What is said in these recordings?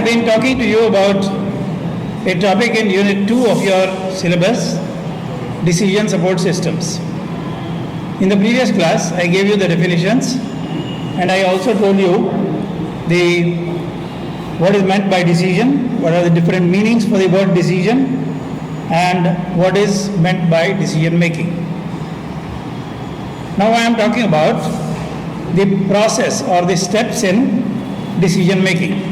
have been talking to you about a topic in Unit 2 of your syllabus, decision support systems. In the previous class, I gave you the definitions and I also told you what is meant by decision, what are the different meanings for the word decision, and what is meant by decision making. Now I am talking about the process or the steps in decision making.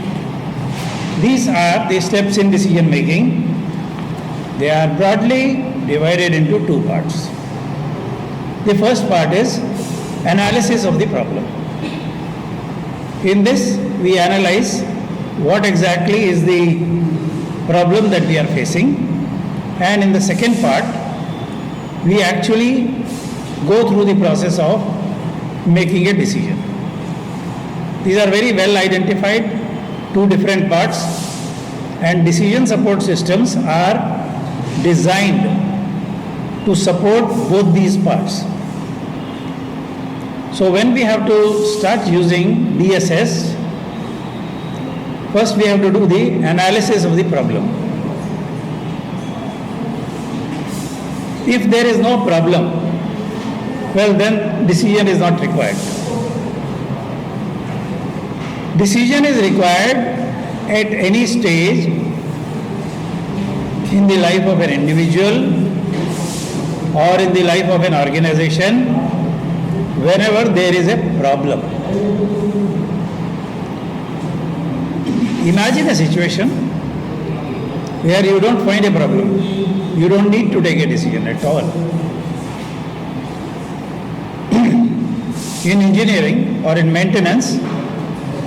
These are the steps in decision making. They are broadly divided into two parts. The first part is analysis of the problem. In this, we analyze what exactly is the problem that we are facing, and in the second part, we actually go through the process of making a decision. These are very well identified, two different parts, and decision support systems are designed to support both these parts. So when we have to start using DSS, first we have to do the analysis of the problem. If there is no problem, well then decision is not required. Decision is required at any stage in the life of an individual or in the life of an organization whenever there is a problem. Imagine a situation where you don't find a problem. You don't need to take a decision at all. In engineering or in maintenance,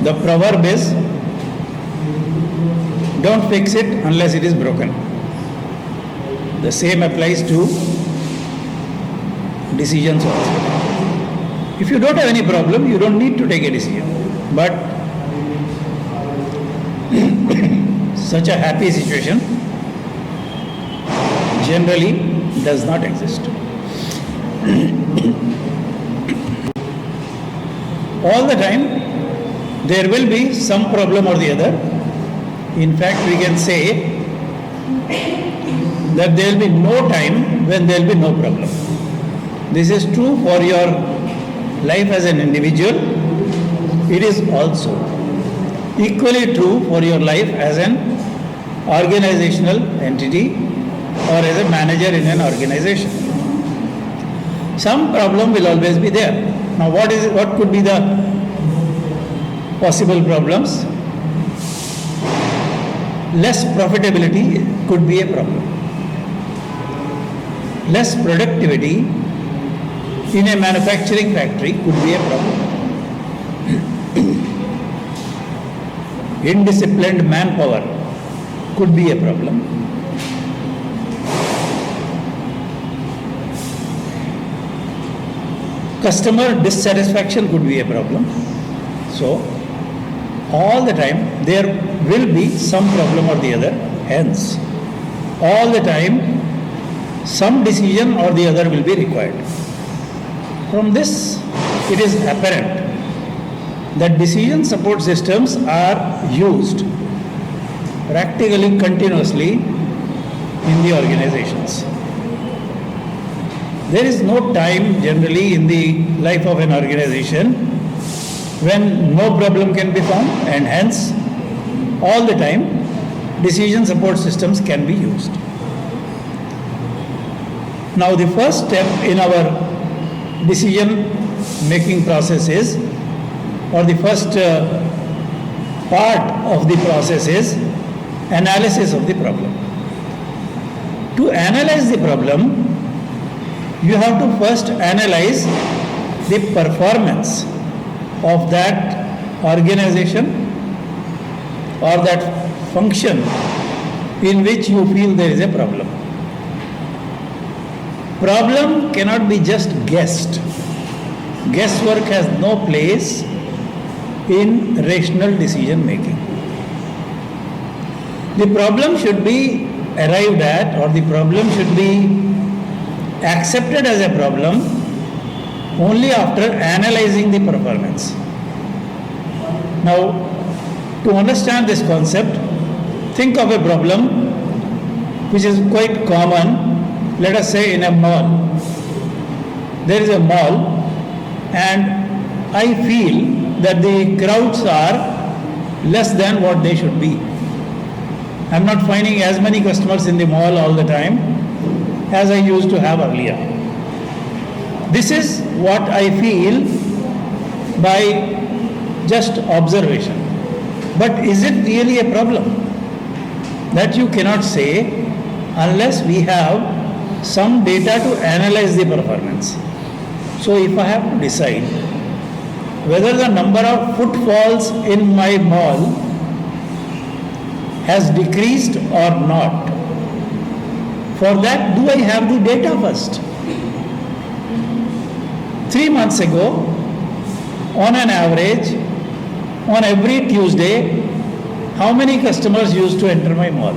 the proverb is, don't fix it unless it is broken. The same applies to decisions also. If you don't have any problem, you don't need to take a decision. But such a happy situation generally does not exist. All the time, there will be some problem or the other. In fact, we can say that there will be no time when there will be no problem. This is true for your life as an individual. It is also equally true for your life as an organizational entity or as a manager in an organization. Some problem will always be there. Now what could be the possible problems? Less profitability could be a problem. Less productivity in a manufacturing factory could be a problem. Indisciplined manpower could be a problem. Customer dissatisfaction could be a problem. So, all the time there will be some problem or the other. Hence, all the time some decision or the other will be required. From this, it is apparent that decision support systems are used practically continuously in the organizations. There is no time generally in the life of an organization when no problem can be found, and hence all the time decision support systems can be used. Now the first step in our decision making process is, or the first part of the process is analysis of the problem. To analyze the problem, you have to first analyze the performance of that organization or that function in which you feel there is a problem. Problem cannot be just guessed. Guesswork has no place in rational decision making. The problem should be arrived at, or the problem should be accepted as a problem only after analyzing the performance. Now, To understand this concept, think of a problem which is quite common, let us say in a mall. There is a mall and I feel that the crowds are less than what they should be. I am not finding as many customers in the mall all the time as I used to have earlier. This is what I feel by just observation. But is it really a problem? That you cannot say unless we have some data to analyze the performance. So if I have to decide whether the number of footfalls in my mall has decreased or not, for that do I have the data first? 3 months ago, on an average, on every Tuesday, how many customers used to enter my mall?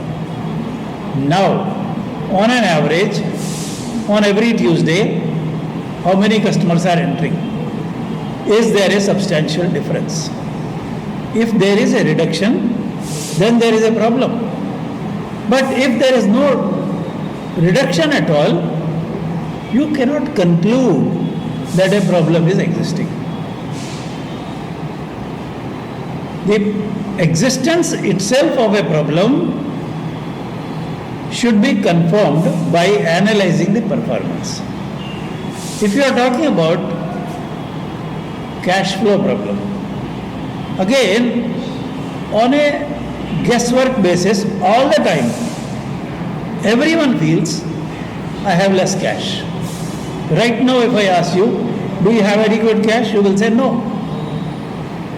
Now, on an average, on every Tuesday, how many customers are entering? Is there a substantial difference? If there is a reduction, then there is a problem. But if there is no reduction at all, you cannot conclude that a problem is existing. The existence itself of a problem should be confirmed by analyzing the performance. If you are talking about cash flow problem, again, on a guesswork basis, all the time, everyone feels I have less cash. Right now, if I ask you, do you have adequate cash? You will say no.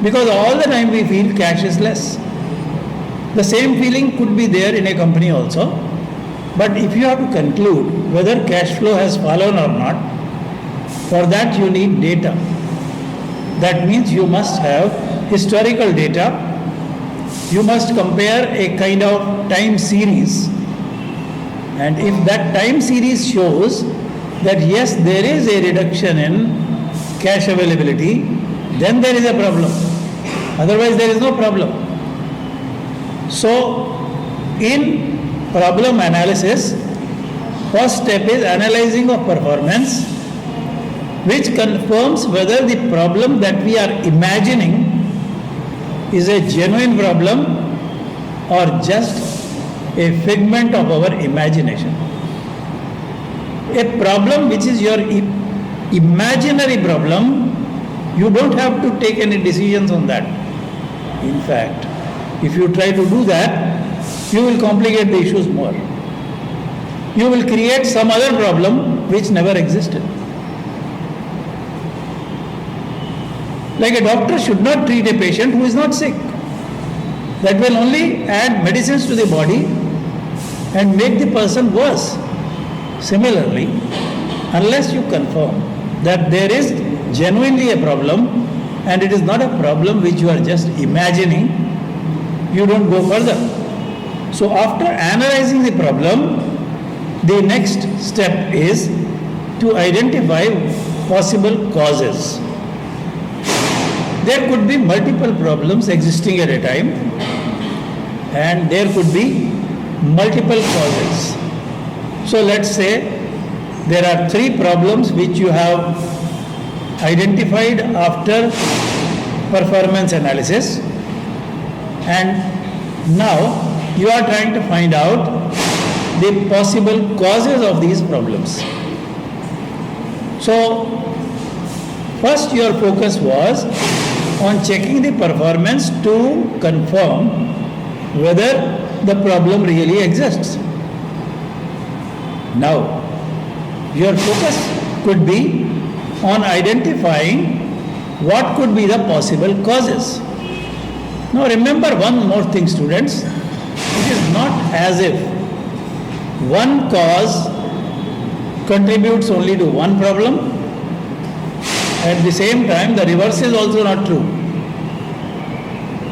Because all the time we feel cash is less. The same feeling could be there in a company also. But if you have to conclude whether cash flow has fallen or not, for that you need data. That means you must have historical data. You must compare a kind of time series. And if that time series shows that yes, there is a reduction in cash availability, then there is a problem. Otherwise, there is no problem. So, in problem analysis, first step is analyzing of performance, which confirms whether the problem that we are imagining is a genuine problem or just a figment of our imagination. A problem which is your imaginary problem, you don't have to take any decisions on that. In fact, if you try to do that, you will complicate the issues more. You will create some other problem which never existed. Like a doctor should not treat a patient who is not sick. That will only add medicines to the body and make the person worse. Similarly, unless you confirm that there is genuinely a problem and it is not a problem which you are just imagining, you don't go further. So after analyzing the problem, the next step is to identify possible causes. There could be multiple problems existing at a time and there could be multiple causes. So let's say there are 3 problems which you have identified after performance analysis, and now you are trying to find out the possible causes of these problems. So first your focus was on checking the performance to confirm whether the problem really exists. Now, your focus could be on identifying what could be the possible causes. Now remember one more thing, students. It is not as if one cause contributes only to one problem. At the same time, the reverse is also not true.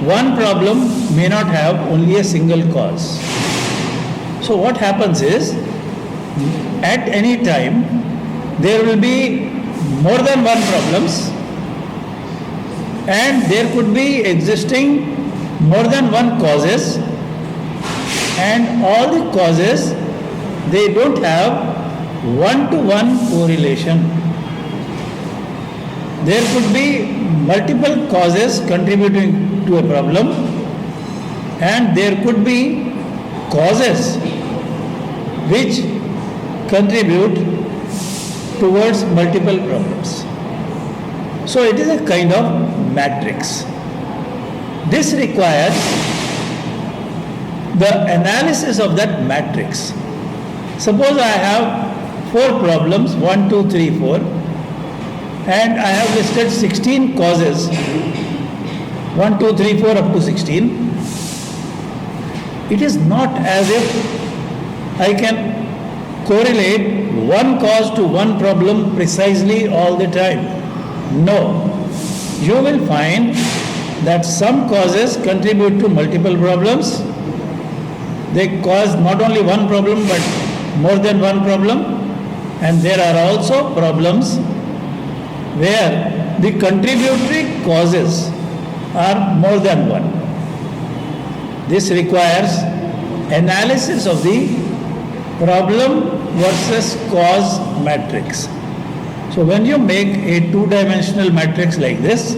One problem may not have only a single cause. So what happens is, at any time, there will be more than one problems and there could be existing more than one causes, and all the causes, they don't have one-to-one correlation. There could be multiple causes contributing to a problem, and there could be causes which contribute towards multiple problems. So it is a kind of matrix. This requires the analysis of that matrix. Suppose I have 4 problems, 1, 2, 3, 4, and I have listed 16 causes, 1, 2, 3, 4 up to 16. It is not as if I can correlate one cause to one problem precisely all the time. No. You will find that some causes contribute to multiple problems. They cause not only one problem but more than one problem, and there are also problems where the contributory causes are more than one. This requires analysis of the problem versus cause matrix. So when you make a two-dimensional matrix like this,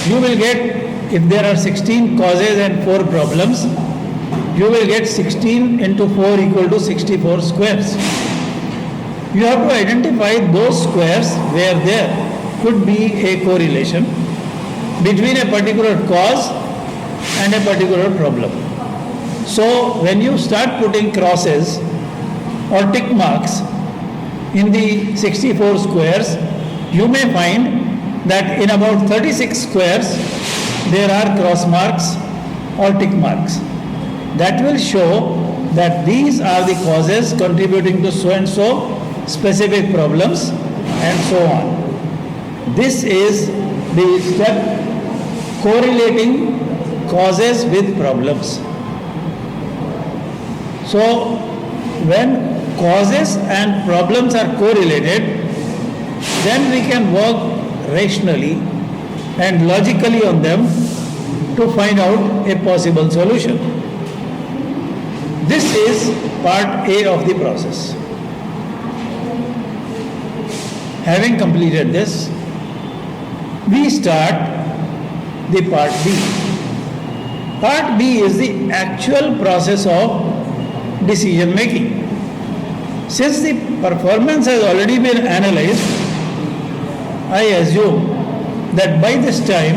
you will get, if there are 16 causes and 4 problems, you will get 16 into 4 equal to 64 squares. You have to identify those squares where there could be a correlation between a particular cause and a particular problem. So when you start putting crosses or tick marks in the 64 squares, you may find that in about 36 squares there are cross marks or tick marks. That will show that these are the causes contributing to so and so specific problems and so on. This is the step correlating causes with problems. So when causes and problems are correlated, then we can work rationally and logically on them to find out a possible solution. This is part A of the process. Having completed this, we start the part B. Part B is the actual process of decision making. Since the performance has already been analyzed, I assume that by this time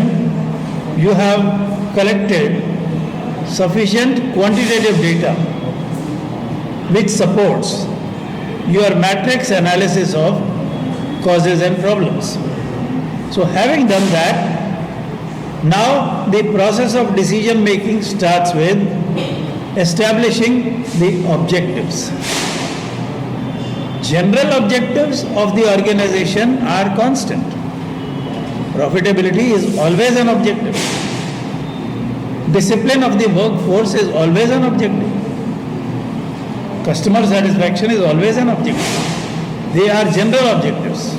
you have collected sufficient quantitative data which supports your matrix analysis of causes and problems. So having done that, now the process of decision making starts with establishing the objectives. General objectives of the organization are constant. Profitability is always an objective. Discipline of the workforce is always an objective. Customer satisfaction is always an objective. They are general objectives.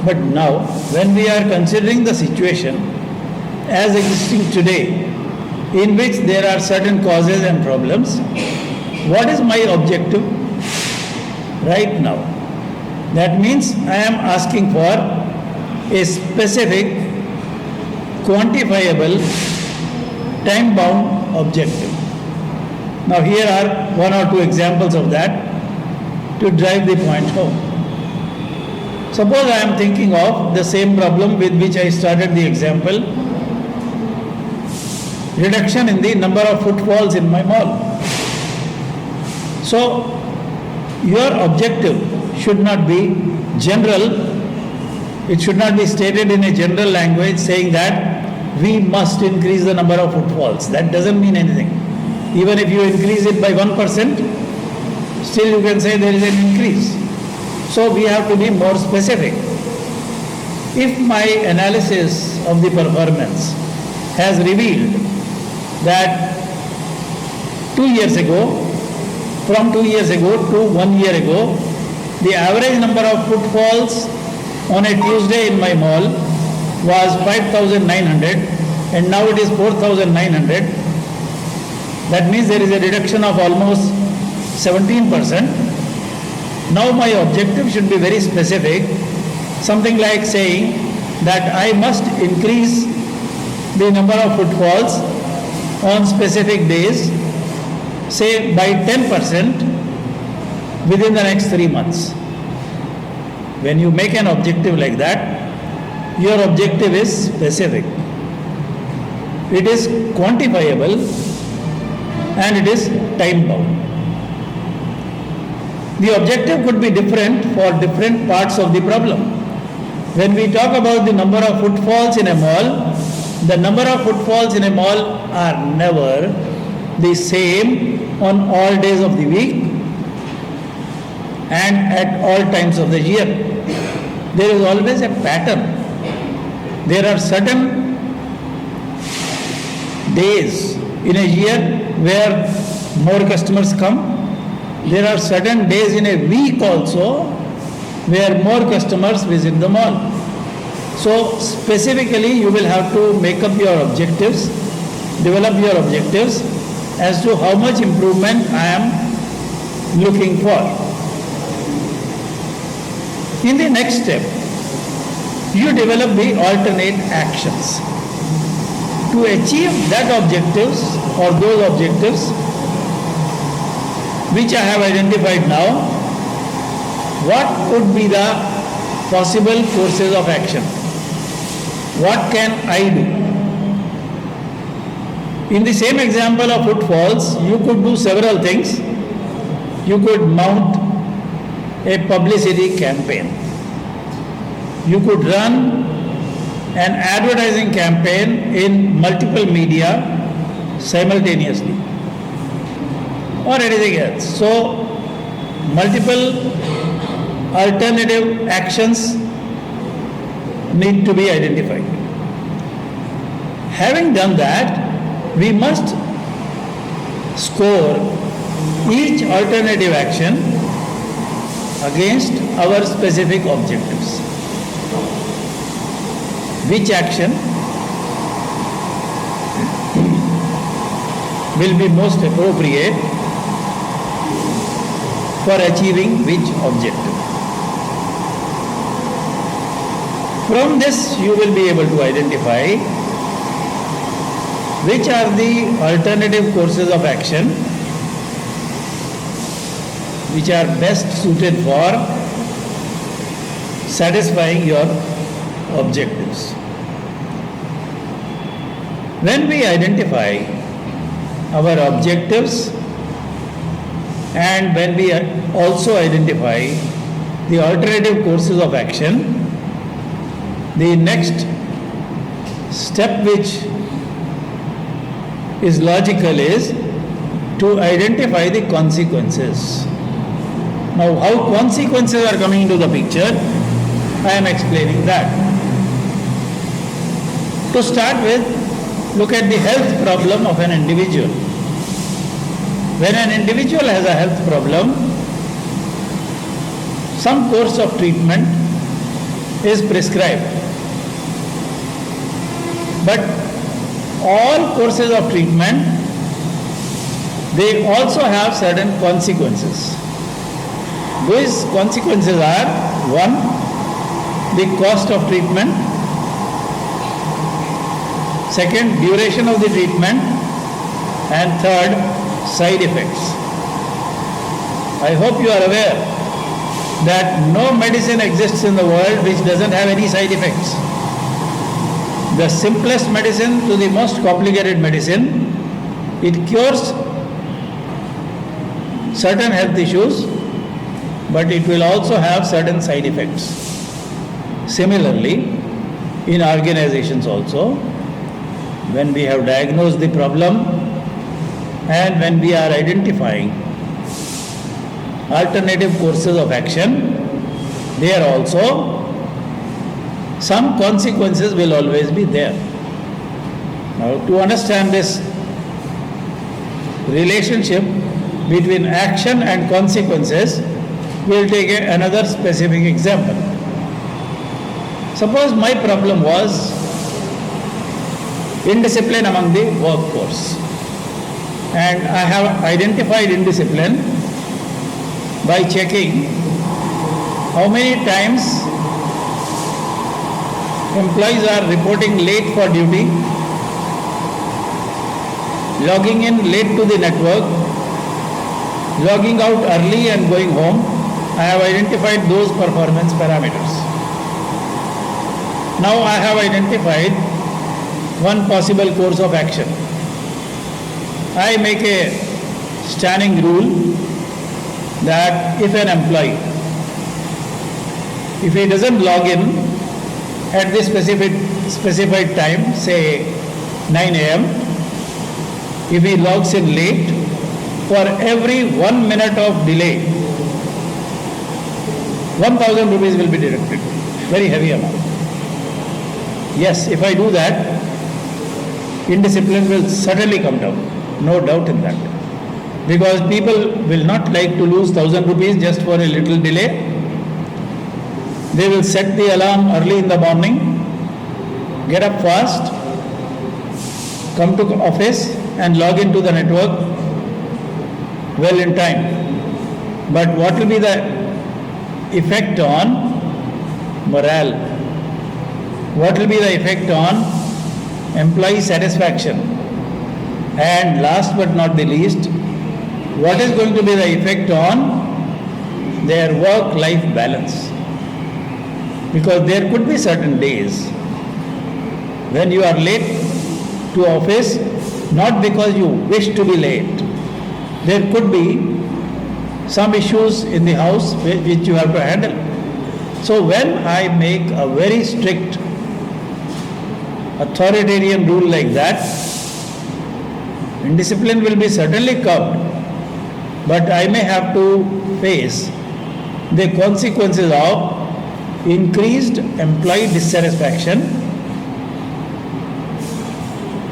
But now, when we are considering the situation as existing today, in which there are certain causes and problems, what is my objective right now? That means I am asking for a specific, quantifiable, time-bound objective. Now here are 1 or 2 examples of that to drive the point home. Suppose I am thinking of the same problem with which I started the example, reduction in the number of footfalls in my mall. So your objective should not be general. It should not be stated in a general language saying that we must increase the number of footfalls. That doesn't mean anything. Even if you increase it by 1%, still you can say there is an increase. So we have to be more specific. If my analysis of the performance has revealed that 2 years ago, from 2 years ago to 1 year ago, the average number of footfalls on a Tuesday in my mall was 5,900 and now it is 4,900. That means there is a reduction of almost 17%. Now my objective should be very specific, something like saying that I must increase the number of footfalls on specific days, say by 10% within the next 3 months. When you make an objective like that, your objective is specific. It is quantifiable and it is time bound. The objective could be different for different parts of the problem. When we talk about the number of footfalls in a mall, the number of footfalls in a mall are never the same on all days of the week and at all times of the year. There is always a pattern. There are certain days in a year where more customers come. There are certain days in a week also where more customers visit the mall. So specifically you will have to make up your objectives, develop your objectives as to how much improvement I am looking for. In the next step, you develop the alternate actions. To achieve that objectives or those objectives which I have identified now, what could be the possible courses of action? What can I do? In the same example of footfalls, you could do several things. You could mount a publicity campaign. You could run an advertising campaign in multiple media simultaneously or anything else. So, multiple alternative actions need to be identified. Having done that, we must score each alternative action against our specific objectives. Which action will be most appropriate for achieving which objective? From this, you will be able to identify which are the alternative courses of action which are best suited for satisfying your objectives. When we identify our objectives and when we also identify the alternative courses of action, the next step which is logical is to identify the consequences. Now, how consequences are coming into the picture, I am explaining that. To start with, look at the health problem of an individual. When an individual has a health problem, some course of treatment is prescribed. But all courses of treatment, they also have certain consequences. These consequences are: 1, the cost of treatment; 2nd, duration of the treatment; and 3rd, side effects. I hope you are aware that no medicine exists in the world which doesn't have any side effects. The simplest medicine to the most complicated medicine, it cures certain health issues, but it will also have certain side effects. Similarly, in organizations also, when we have diagnosed the problem and when we are identifying alternative courses of action, there also some consequences will always be there. Now, to understand this relationship between action and consequences, we will take another specific example. Suppose my problem was indiscipline among the workforce. And I have identified indiscipline by checking how many times employees are reporting late for duty, logging in late to the network, logging out early and going home. I have identified those performance parameters. Now I have identified one possible course of action. I make a standing rule that if an employee, if he doesn't log in at this specified time, say 9 a.m., if he logs in late, for every 1 minute of delay, 1,000 rupees will be deducted. Very heavy amount. Yes, if I do that, indiscipline will certainly come down. No doubt in that. Because people will not like to lose 1,000 rupees just for a little delay. They will set the alarm early in the morning, get up fast, come to office and log into the network well in time. But what will be the effect on morale? What will be the effect on employee satisfaction? And last but not the least, what is going to be the effect on their work-life balance? Because there could be certain days when you are late to office, not because you wish to be late. There could be some issues in the house which you have to handle. So when I make a very strict authoritarian rule like that, indiscipline will be certainly curbed, but I may have to face the consequences of increased employee dissatisfaction.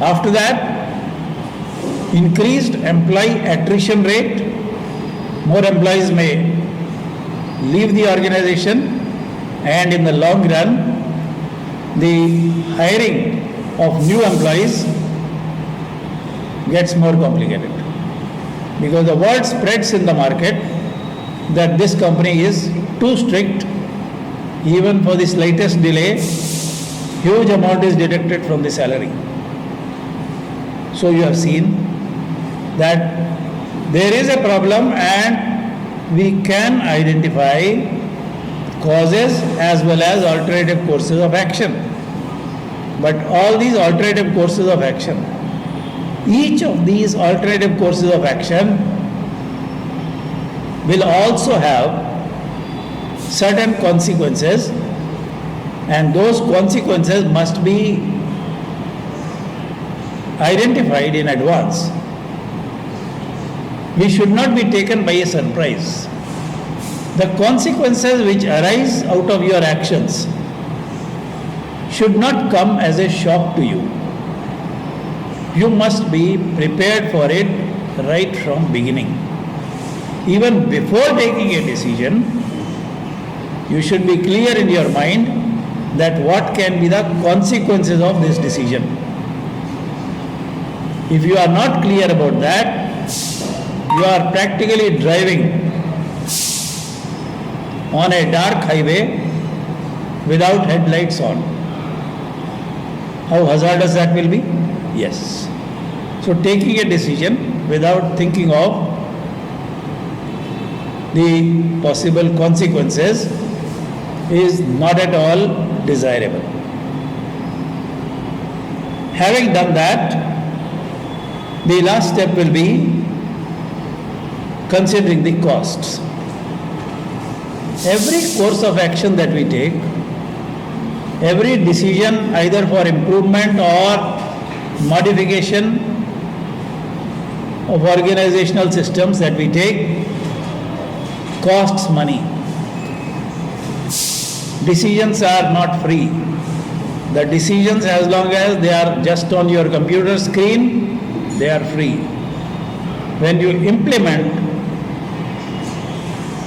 After that, increased employee attrition rate. More employees may leave the organization, and in the long run, the hiring of new employees gets more complicated. Because the word spreads in the market that this company is too strict. Even for the slightest delay, huge amount is deducted from the salary. So you have seen that there is a problem, and we can identify causes as well as alternative courses of action. But all these alternative courses of action, each of these alternative courses of action will also have certain consequences, and those consequences must be identified in advance. We should not be taken by a surprise. The consequences which arise out of your actions should not come as a shock to you. You must be prepared for it right from beginning. Even before taking a decision, you should be clear in your mind that what can be the consequences of this decision. If you are not clear about that, you are practically driving on a dark highway without headlights on. How hazardous that will be? Yes. So taking a decision without thinking of the possible consequences is not at all desirable. Having done that, the last step will be considering the costs. Every course of action that we take, every decision either for improvement or modification of organizational systems that we take costs money. Decisions are not free. The decisions, as long as they are just on your computer screen, they are free. When you implement,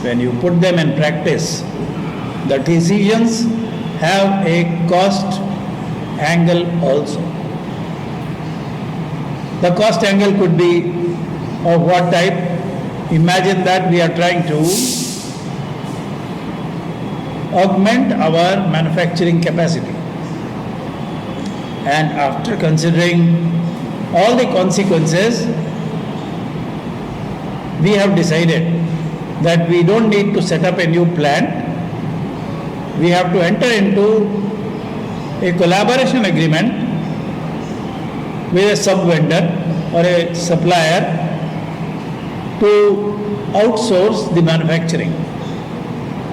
when you put them in practice, the decisions have a cost angle also. The cost angle could be of what type? Imagine that we are trying to augment our manufacturing capacity. And after considering all the consequences, we have decided that we don't need to set up a new plant. We have to enter into a collaboration agreement with a sub-vendor or a supplier to outsource the manufacturing.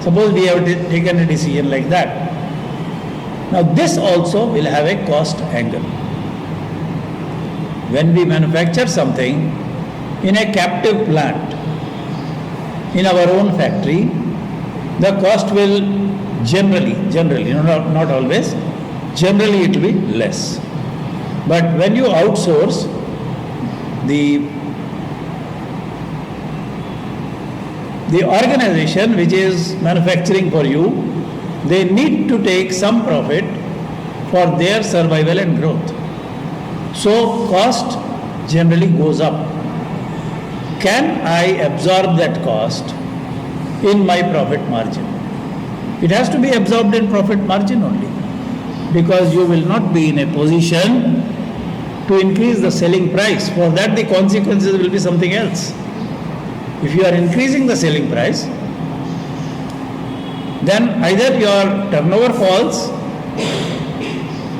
Suppose we have taken a decision like that. Now this also will have a cost angle. When we manufacture something in a captive plant, in our own factory, the cost will generally, not always, generally it will be less. But when you outsource, the organization which is manufacturing for you, they need to take some profit for their survival and growth. So cost generally goes up. Can I absorb that cost in my profit margin? It has to be absorbed in profit margin only, because you will not be in a position to increase the selling price. For that the consequences will be something else. If you are increasing the selling price, then either your turnover falls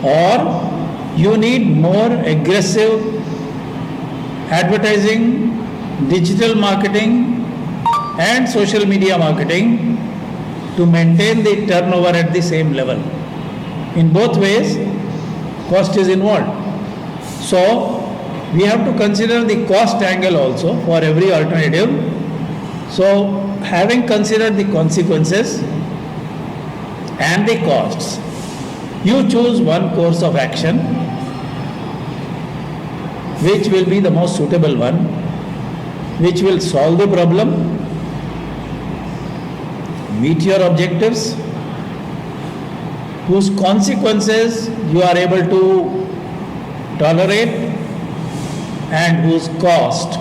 or you need more aggressive advertising, digital marketing and social media marketing to maintain the turnover at the same level. In both ways, cost is involved. So, we have to consider the cost angle also for every alternative. So, having considered the consequences and the costs, you choose one course of action which will be the most suitable one, which will solve the problem, meet your objectives, whose consequences you are able to tolerate and whose cost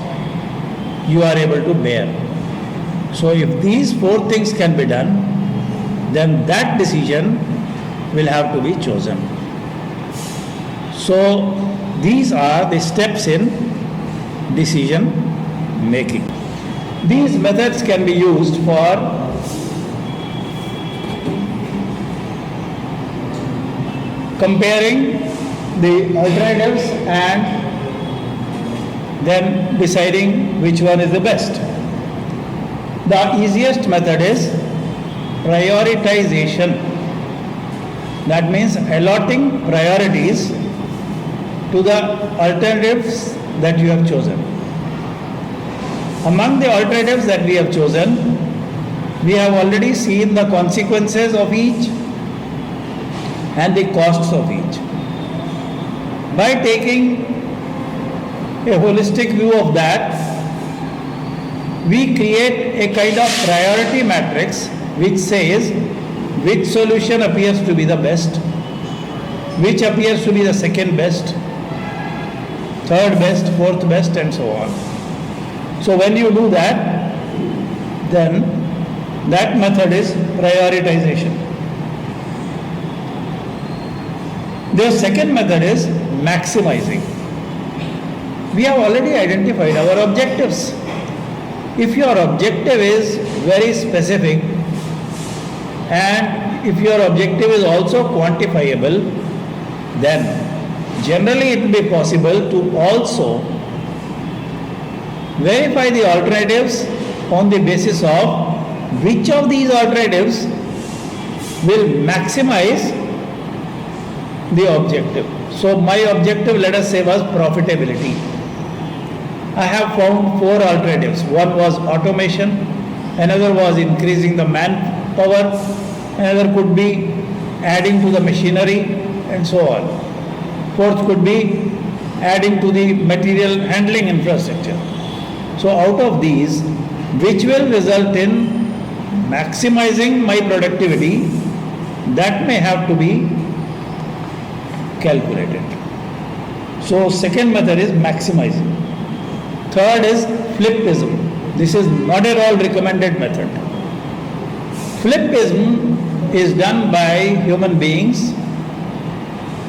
you are able to bear. So if these four things can be done, then that decision will have to be chosen. So these are the steps in decision making. These methods can be used for comparing the alternatives and then deciding which one is the best. The easiest method is prioritization. That means allotting priorities to the alternatives that you have chosen. Among the alternatives that we have chosen, we have already seen the consequences of each and the costs of each. By taking a holistic view of that, we create a kind of priority matrix which says which solution appears to be the best, which appears to be the second best, third best, fourth best, and so on. So when you do that, then that method is prioritization. The second method is maximizing. We have already identified our objectives. If your objective is very specific and if your objective is also quantifiable, then generally it will be possible to also verify the alternatives on the basis of which of these alternatives will maximize the objective. So my objective, let us say, was profitability. I have found four alternatives. One was automation, another was increasing the manpower, another could be adding to the machinery, and so on. Fourth could be adding to the material handling infrastructure. So out of these, which will result in maximizing my productivity, that may have to be calculated. So second method is maximizing. Third is flippism. This is not at all recommended method. Flippism is done by human beings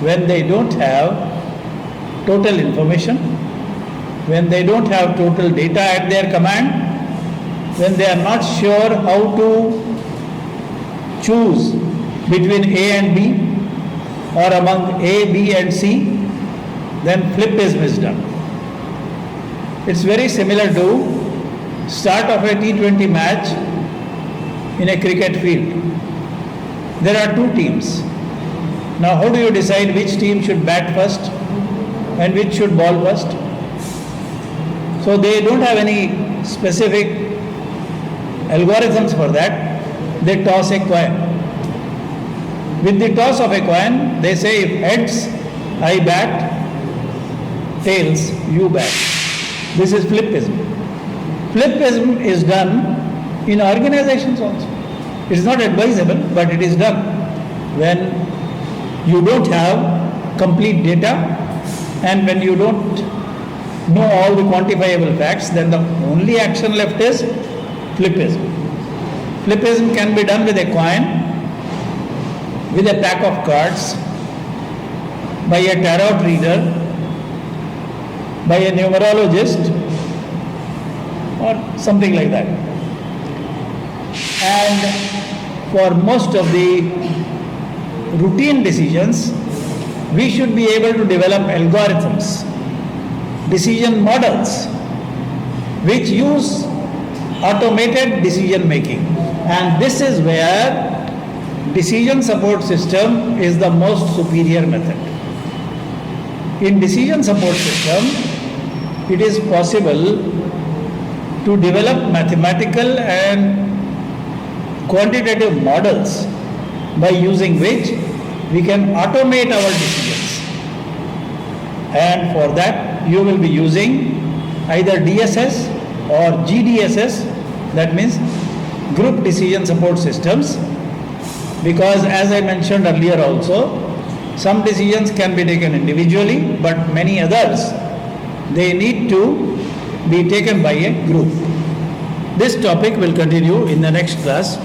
when they don't have total information, when they don't have total data at their command, when they are not sure how to choose between A and B or among A, B and C, then flippism is done. It's very similar to start of a T20 match in a cricket field. There are two teams. Now how do you decide which team should bat first and which should ball first? So they don't have any specific algorithms for that. They toss a coin. With the toss of a coin, they say if heads, I bat, tails, you bat. This is flippism. Flippism is done in organizations also. It is not advisable, but it is done when you don't have complete data and when you don't know all the quantifiable facts, then the only action left is flippism. Flippism can be done with a coin, with a pack of cards, by a tarot reader, by a numerologist, or something like that. And for most of the routine decisions, we should be able to develop algorithms, decision models, which use automated decision making. And this is where decision support system is the most superior method. In decision support system, it is possible to develop mathematical and quantitative models by using which we can automate our decisions. And for that, you will be using either DSS or GDSS, that means group decision support systems, because as I mentioned earlier also, some decisions can be taken individually, but many others, they need to be taken by a group. This topic will continue in the next class.